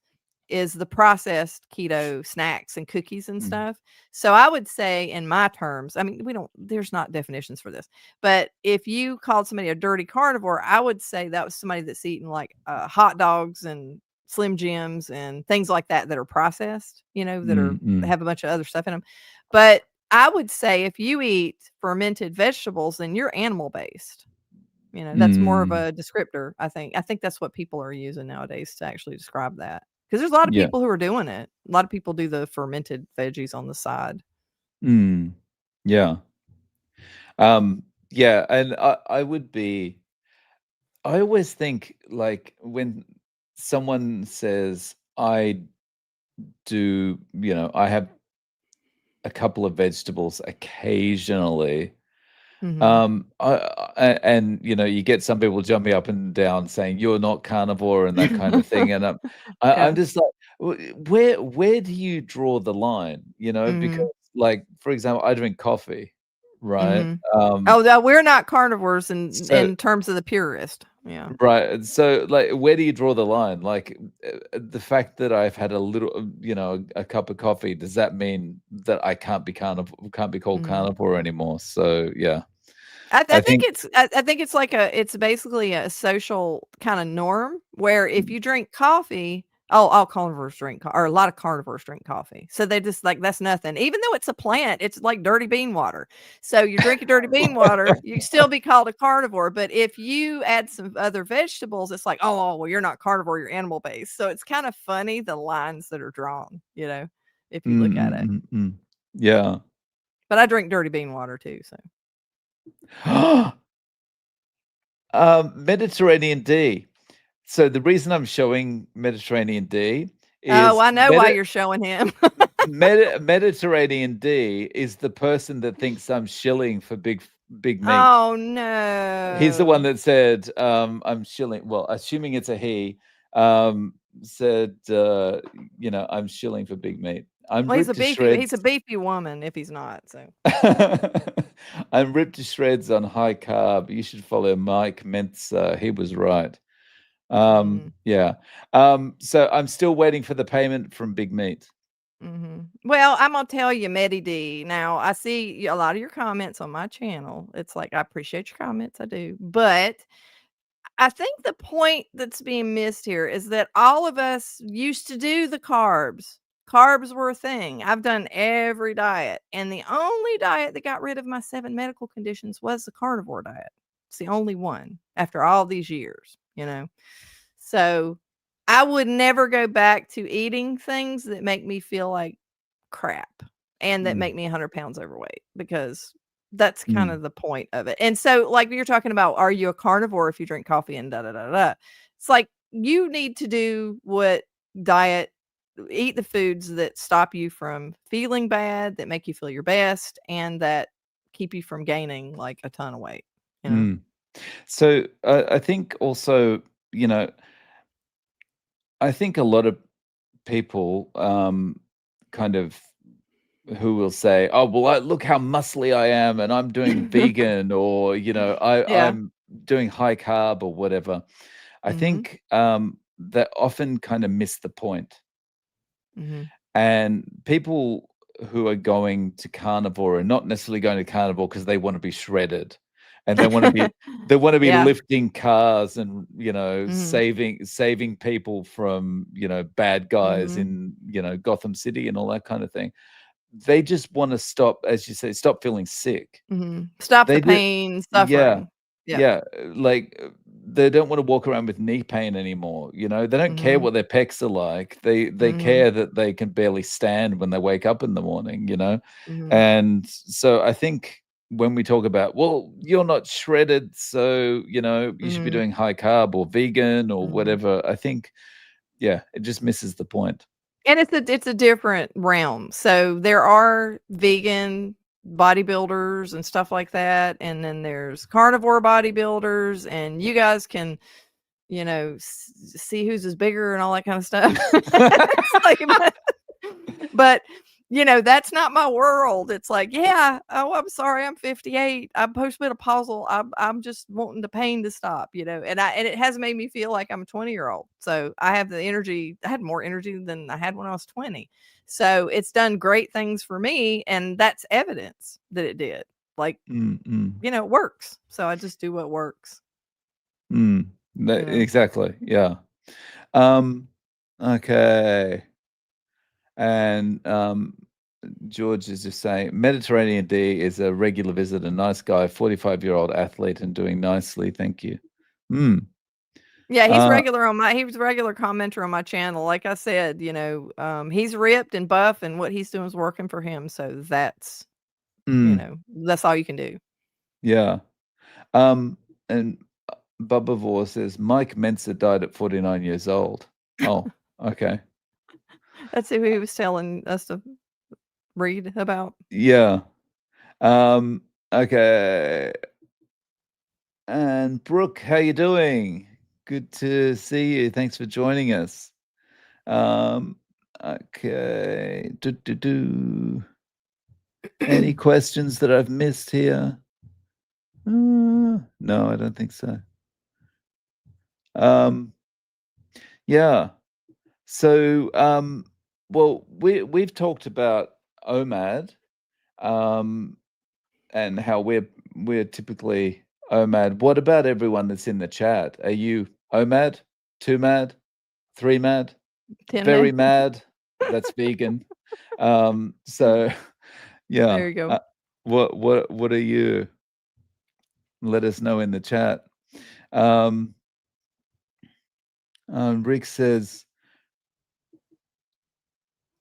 the processed keto snacks and cookies and Mm. stuff. So I would say in my terms, I mean, there's not definitions for this, but if you called somebody a dirty carnivore, I would say that was somebody that's eating like hot dogs and Slim Jims and things like that are processed, that Mm, mm, have a bunch of other stuff in them. But I would say if you eat fermented vegetables, then you're animal based. That's more of mm. a descriptor, I think. I think that's what people are using nowadays to actually describe that. Because there's a lot of Yeah. people who are doing it. A lot of people do the fermented veggies on the side. Mm. Yeah. Yeah, and I would be I always think like when someone says I do, I have a couple of vegetables occasionally. Mhm. And you get some people jumping up and down saying you're not carnivore and that kind of thing, and I'm Yeah. just like, where do you draw the line? Because Mhm. like for example, I drink coffee, right? Mhm. Um, Oh, no, we're not carnivores so in terms of the purist. Yeah. right, and so like, where do you draw the line? Like the fact that I've had a little, a cup of coffee, does that mean that I can't be called Mhm. carnivore anymore? So yeah, I I think think. it's like it's basically a social kinda norm where if you drink coffee, all carnivores drink or a lot of carnivores drink coffee. So they just like, that's nothing. Even though it's a plant, it's like dirty bean water. So you're drinking dirty bean water, you still be called a carnivore, but if you add some other vegetables, it's like, "Oh, well, you're not carnivore, you're animal based." So it's kind of funny the lines that are drawn, if you look at it. Mm, mm, mm. Yeah. But I drink dirty bean water too, so. Mediterranean D. So the reason I'm showing Mediterranean D Oh, is I know why you're showing him. Mediterranean D is the person that thinks I'm shilling for big meat. Oh, He's the one no. that said, I'm shilling, well, assuming it's a he, um, said, I'm shilling for big meat. I'm Well, ripped to he's a shreds. beefy woman if he's not, so. I'm ripped to shreds on high carb. You should follow Mike Mentzer. He was right. Mhm, Yeah. So I'm still waiting for the payment from Big Meat. mhm. Well, I'm gonna tell you, Medi D. Now, I see a lot of your comments on my channel. It's like, I appreciate your comments, I do, but I think the point that's being missed here is that all of us used to do the carbs. Carbs were a thing. I've done every diet, and the only diet that got rid of my 7 medical conditions was the carnivore diet. It's the only one after all these years, So I would never go back to eating things that make me feel like crap and that Mm, make me 100 pounds overweight, because that's kind mm, of the point of it. And so, like you're talking about, are you a carnivore if you drink coffee and da da da da? It's like you need to do what diet, eat the foods that stop you from feeling bad, that make you feel your best, and that keep you from gaining like a ton of weight, you know? mm. So I think also, you know, I think a lot of people kind of who will say, "Oh, well, look how muscly I am, and I'm doing vegan, or Yeah. I'm doing high carb or whatever." I Mhm. think that often kind of miss the point. Mhm. And people who are going to carnivore are not necessarily going to carnivore because they want to be shredded, and they want to be Yeah. lifting cars and Mhm. saving people from bad guys Mhm. in Gotham City and all that kind of thing. They just want to stop, as you say, stop feeling sick. Mhm. Stop the They do, pain, yeah, suffering. Yep. yeah, like, they don't wanna walk around with knee pain anymore, they don't care Mhm. what their pecs are like, they Mhm. care that they can barely stand when they wake up in the morning. Mhm. And so I think when we talk about, "Well, you're not shredded, so, you should be Mhm. doing high carb or vegan or Mhm. whatever," I think, yeah, it just misses the point. And it's a different realm. So there are vegan bodybuilders and stuff like that, and then there's carnivore bodybuilders, and you guys can, see whose is bigger and all that kind of stuff. It's like, but that's not my world. It's like, yeah, oh, I'm sorry, I'm 58. I'm postmenopausal. I'm just wanting the pain to stop, and it has made me feel like I'm a 20-year-old. So I have the energy. I had more energy than I had when I was 20. So it's done great things for me, and that's evidence that it did. Like, Mm, mm, it works. So I just do what works, mm. you know. Exactly, yeah. Um, okay. And George is just saying, Mediterranean D is a regular visitor, nice guy, 45-year-old athlete and doing nicely. Thank you. Hmm. Yeah, Uh, he was a regular commenter on my channel. Like I said, he's ripped and buff and what he's doing is working for him. So mm, that's all you can do. yeah. And Bubba Vor says, Mike Mensa died at 49 years old. Oh, okay. That's who he was telling us to read about. Yeah. Um, okay. And Brooke, how you doing? Good to see you. Thanks for joining us. Um, okay. Any questions that I've missed here? No, I don't think so. Um, yeah. So, well, we've talked about OMAD, um, and how we're typically OMAD. What about everyone that's in the chat? Are you OMAD, 2 mad, 3 mad, 10 very man. mad? That's vegan. So yeah. There you go. What are you? Let us know in the chat. Um, Rick says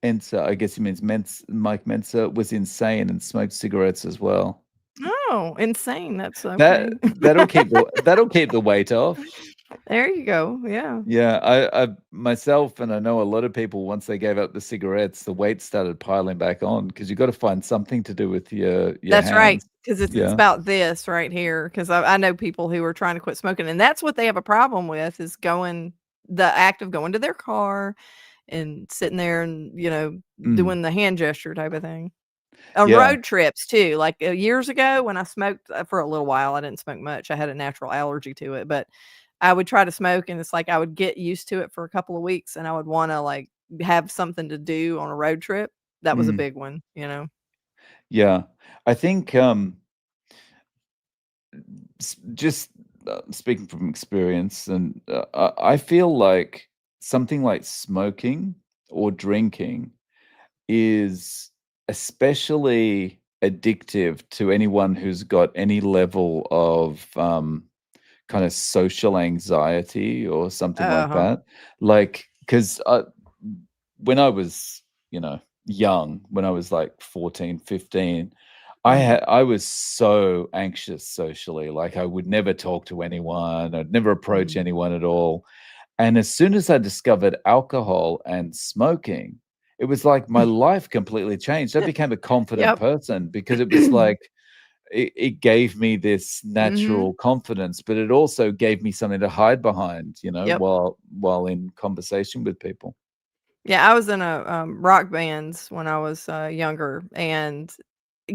Mensa, I guess he means Mike Mensa was insane and smoked cigarettes as well. Oh, insane. That's That okay. that'll keep the weight off. There you go. Yeah. Yeah, I myself, and I know a lot of people, once they gave up the cigarettes, the weight started piling back on because you got to find something to do with your That's right, hands. 'cause it's Yeah. about this right here. Because I know people who are trying to quit smoking, and that's what they have a problem with is the act of going to their car and sitting there and, Mm. doing the hand gesture type of thing. On Yeah. road trips too, like, years ago when I smoked, for a little while, I didn't smoke much, I had a natural allergy to it, but I would try to smoke, and it's like I would get used to it for a couple of weeks, and I would wanna, like, have something to do on a road trip. That was a Mm. big one, you know? Yeah. I think just speaking from experience, and I feel like something like smoking or drinking is especially addictive to anyone who's got any level of kind of social anxiety or something like Uh-huh. that. Like, because when I was, young, when I was like 14, 15, Mhm. I was so anxious socially. Like I would never talk to anyone. I'd never approach Mhm. anyone at all. And as soon as I discovered alcohol and smoking, it was like my life completely changed. I became a confident Yep. person because it was like it gave me this Mhm. natural confidence, but it also gave me something to hide behind, Yep. while in conversation with people. Yeah, I was in a, rock bands when I was, younger, and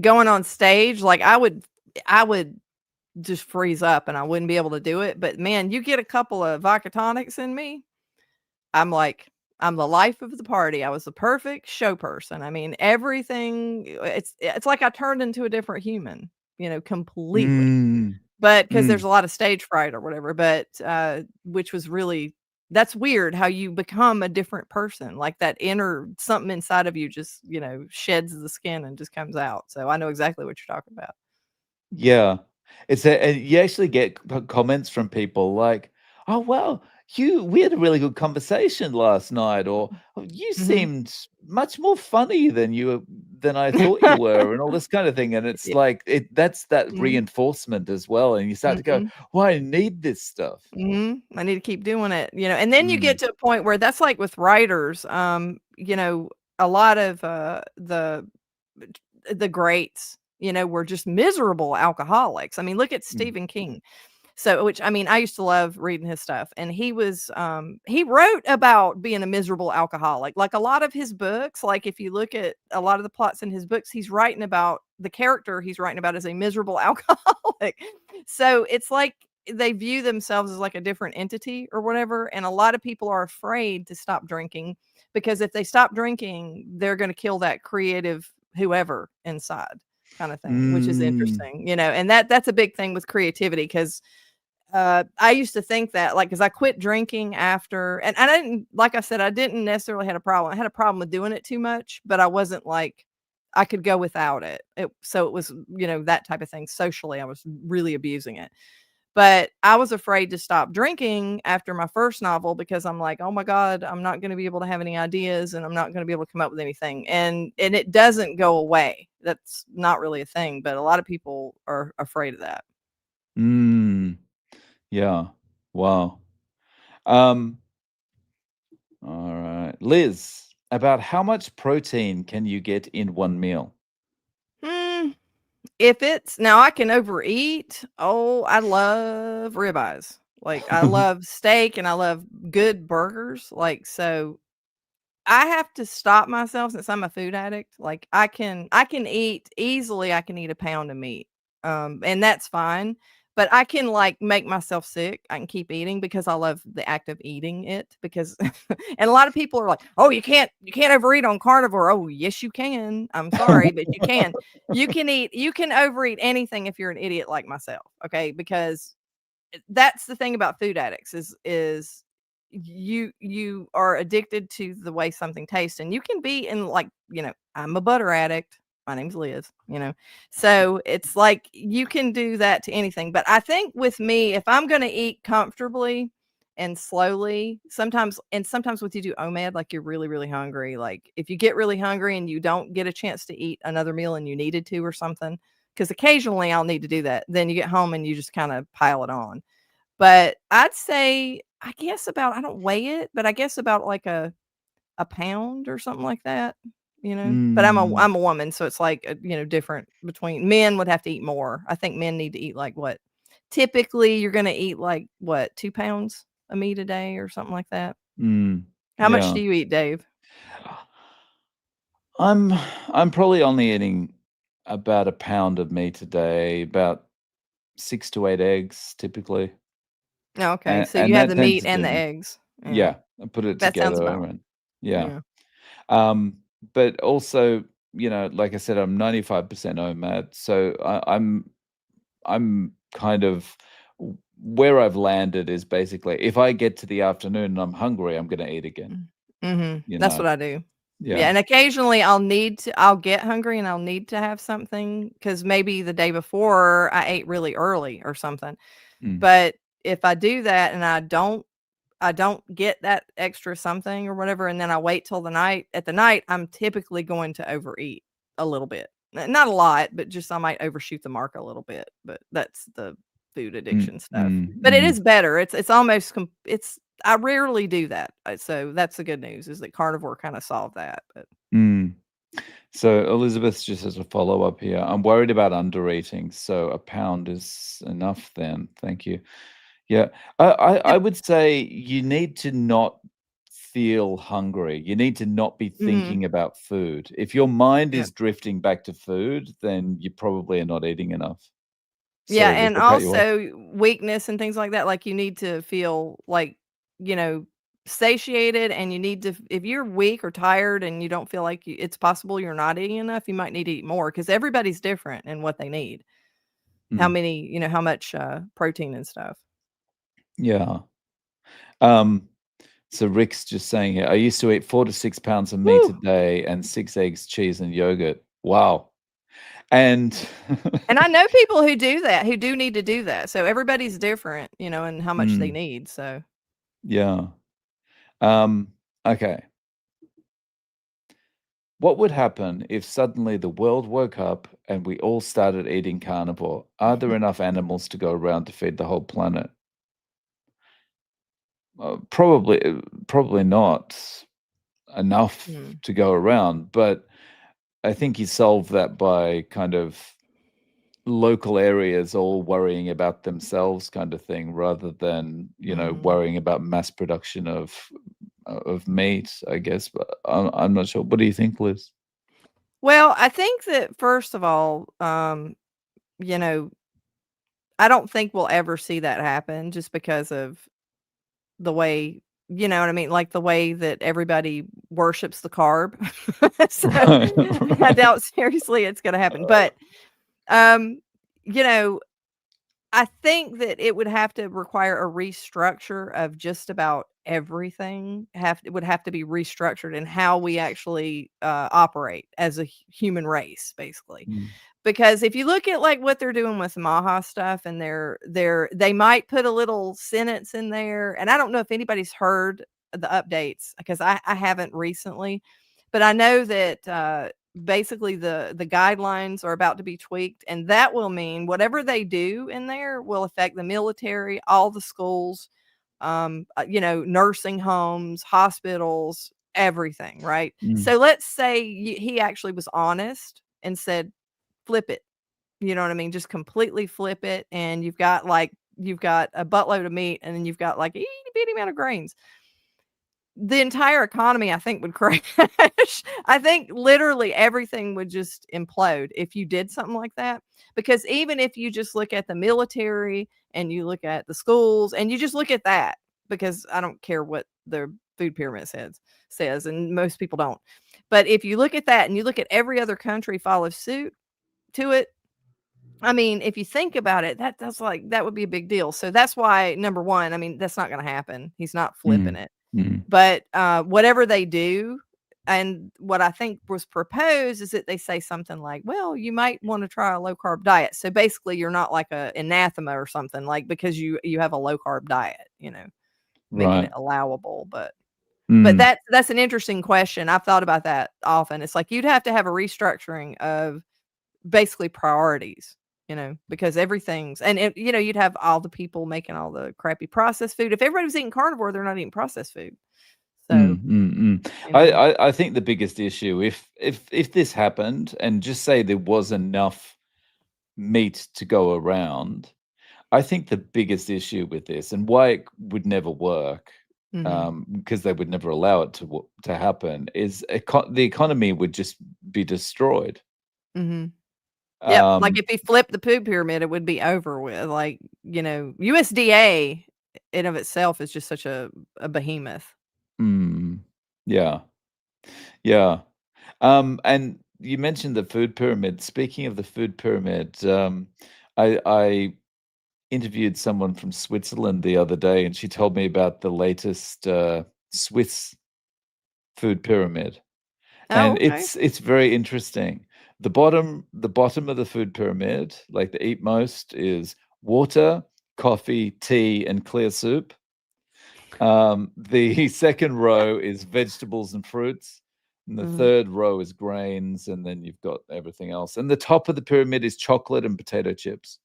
going on stage, like, I would just freeze up, and I wouldn't be able to do it, but, man, you get a couple of vodka tonics in me, I'm like I'm the life of the party. I was the perfect show person. I mean, everything it's like I turned into a different human, completely. Mm, But 'cause there's mm. a lot of stage fright or whatever, but, which was really that's weird how you become a different person, like that inner something inside of you just, sheds the skin and just comes out. So I know exactly what you're talking about. Yeah. And you actually get comments from people like, "Oh, well, you we had a really good conversation last night," or, "Oh, you Mhm. seemed much more funny than I thought you were," and all this kind of thing, and it's Yeah. like that's that Mhm. reinforcement as well, and you start to go, Mhm. "Well, I need this stuff." Mhm. I need to keep doing it, and then you Mm, get to a point where that's like with writers, a lot of, the greats, were just miserable alcoholics. I mean, look at mm. Stephen King. So, which I mean, I used to love reading his stuff, and he wrote about being a miserable alcoholic. Like a lot of his books, like if you look at a lot of the plots in his books, he's writing about the character he's writing about as a miserable alcoholic. So it's like they view themselves as like a different entity or whatever. And a lot of people are afraid to stop drinking because if they stop drinking, they're going to kill that creative whoever inside kind of thing, which is Mm. interesting, and that's a big thing with creativity because I used to think that, like, because I quit drinking after and I didn't like I said, I didn't necessarily had a problem. I had a problem with doing it too much, but I wasn't like I could go without it. So it was, that type of thing. Socially, I was really abusing it. But I was afraid to stop drinking after my first novel because I'm like, "Oh my god, I'm not gonna be able to have any ideas, and I'm not gonna be able to come up with anything." And it doesn't go away. That's not really a thing, but a lot of people are afraid of that. Mm. Yeah. Wow. Um, all right. Liz, about how much protein can you get in one meal? Hmm. If it's now I can overeat. Oh, I love ribeyes. Like, I love steak and I love good burgers. Like, so I have to stop myself since I'm a food addict. Like, I can eat easily, I can eat a pound of meat, and that's fine, but I can, like, make myself sick. I can keep eating because I love the act of eating it because and a lot of people are like, "Oh, you can't overeat on carnivore." Oh, yes, you can. I'm sorry, but you can. You can overeat anything if you're an idiot like myself, okay? Because that's the thing about food addicts is you are addicted to the way something tastes and you can be in like I'm a butter addict, my name's Liz, so it's like you can do that to anything, but I think with me if I'm going to eat comfortably and slowly sometimes with you do OMAD, like you're really really hungry, like if you get really hungry and you don't get a chance to eat another meal and you needed to or something, because occasionally I'll need to do that, then you get home and you just kind of pile it on, but I'd say, I guess about I don't weigh it, but I guess about like a pound or something like that. But I'm a Mm, I'm a woman, so it's like, different between men would have to eat more. I think men need to eat like what? Typically, you're gonna eat like what, 2 pounds of meat a day or something like that. mm, How much yeah. do you eat, Dave? I'm I'm probably only eating about a pound of meat a day, about 6 to 8 eggs typically, Oh, okay, and so you have that the tends meat to and do the me. eggs. Yeah, Yeah, I put it that sounds together about and yeah. yeah. Um, but also, like I said, I'm 95% OMAD, so I'm kind of where I've landed is basically if I get to the afternoon and I'm hungry, I'm gonna eat again, Mm. Mhm. you That's know? what I do. Yeah, Yeah. and occasionally I'll get hungry and I'll need to have something because maybe the day before I ate really early or something. Mm. But if I do that and I don't get that extra something or whatever, and then I wait till the night. At the night, I'm typically going to overeat a little bit. Not a lot, but just I might overshoot the mark a little bit. But that's the food addiction stuff. But it is better. It's almost it's I rarely do that. So that's the good news is that carnivore kind of solved that. But So Elizabeth just has a follow-up here. I'm worried about undereating, so a pound is enough then. Thank you. Yeah. I would say you need to not feel hungry. You need to not be thinking about food. If your mind Yeah. is drifting back to food, then you probably are not eating enough. Yeah, Sorry, Liz, and I cut you off. also weakness and things like that, like, you need to feel, like, you know, satiated, and you need to if you're weak or tired and you don't feel like it's possible you're not eating enough, you might need to eat more because everybody's different in what they need. How many how much, protein and stuff. Yeah. So Rick's just saying here, I used to eat 4 to 6 pounds of meat a Woo! day and 6 eggs, cheese, and yogurt. Wow. And And I know people who do that, who do need to do that, so everybody's different, and how much they need, so yeah. Okay. What would happen if suddenly the world woke up and we all started eating carnivore? Are there enough animals to go around to feed the whole planet? Probably not enough Mm, to go around, but I think you solve that by kind of local areas all worrying about themselves kind of thing rather than, mm. worrying about mass production of meat, I guess, but I'm not sure. What do you think, Liz? Well, I think that first of all, you know, I don't think we'll ever see that happen just because of the way you know what I mean? Like, the way that everybody worships the carb. So, Right, I right. doubt seriously it's gonna happen, but, um, you know, I think that it would have to require a restructure of just about everything. It would have to be restructured in how we actually, operate as a human race, basically. Mm, Because if you look at, like, what they're doing with Maha stuff and they might put a little sentence in there, and I don't know if anybody's heard the updates because I haven't recently, but I know that, basically the guidelines are about to be tweaked, and that will mean whatever they do in there will affect the military, all the schools, nursing homes, hospitals, everything, right? mm, So let's say he actually was honest and said, flip it. You know what I mean? Just completely flip it, and you've got a buttload of meat, and then you've got like a itty bitty amount of grains. The entire economy, I think, would crash. I think literally everything would just implode if you did something like that. Because even if you just look at the military and you look at the schools and you just look at that, because I don't care what the food pyramid says, and most people don't. But if you look at that and you look at every other country follows suit to it, I mean, if you think about it, that's like that would be a big deal. So that's why number 1, I mean, that's not gonna happen. He's not flipping mm, it. mm. But, whatever they do, and what I think was proposed is that they say something like, "Well, you might wanna try a low carb diet." So basically, you're not like a anathema or something, like, because you have a low carb diet, making it Right. allowable, but Mm, that's an interesting question. I've thought about that often. It's like you'd have to have a restructuring of basically priorities, because everything's and you'd have all the people making all the crappy processed food. If everybody was eating carnivore, they're not eating processed food. So, mm, mm, mm. you I, know I I think the biggest issue, if this happened, and just say there was enough meat to go around, I think the biggest issue with this and why it would never work, Mhm, because they would never allow it to happen, is the economy would just be destroyed. mhm. Yep, like, Um, if he flipped the food pyramid, it would be over with, like, USDA in of itself is just such a behemoth. mm, yeah, yeah. And you mentioned the food pyramid. Speaking of the food pyramid, I interviewed someone from Switzerland the other day, and she told me about the latest Swiss food pyramid. Oh, And okay. it's very interesting. The bottom of the food pyramid, like the eat most, is water, coffee, tea, and clear soup. The second row is vegetables and fruits. And the third row is grains, and then you've got everything else. And the top of the pyramid is chocolate and potato chips.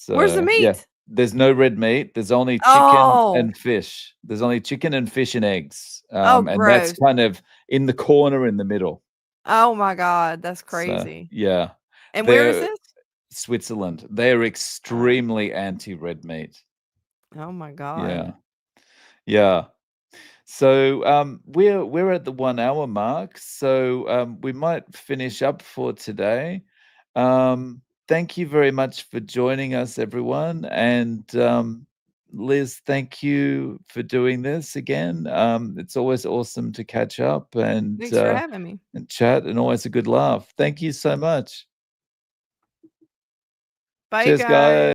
Where's the So yeah, meat? there's no red meat. There's only chicken Oh. and fish. There's only chicken and fish and eggs. Oh, And that's gross. kind of in the corner in the middle. Oh my God, that's So crazy. yeah, And where is they're this? Switzerland. They're extremely anti-red meat. Oh my God. Yeah, yeah. So we're at the 1 hour mark, so we might finish up for today. Thank you very much for joining us, everyone, and Liz, thank you for doing this again. It's always awesome to catch up Thanks for having me. and chat, and always a good laugh. Thank you so much. Bye, Cheers, guys. guys.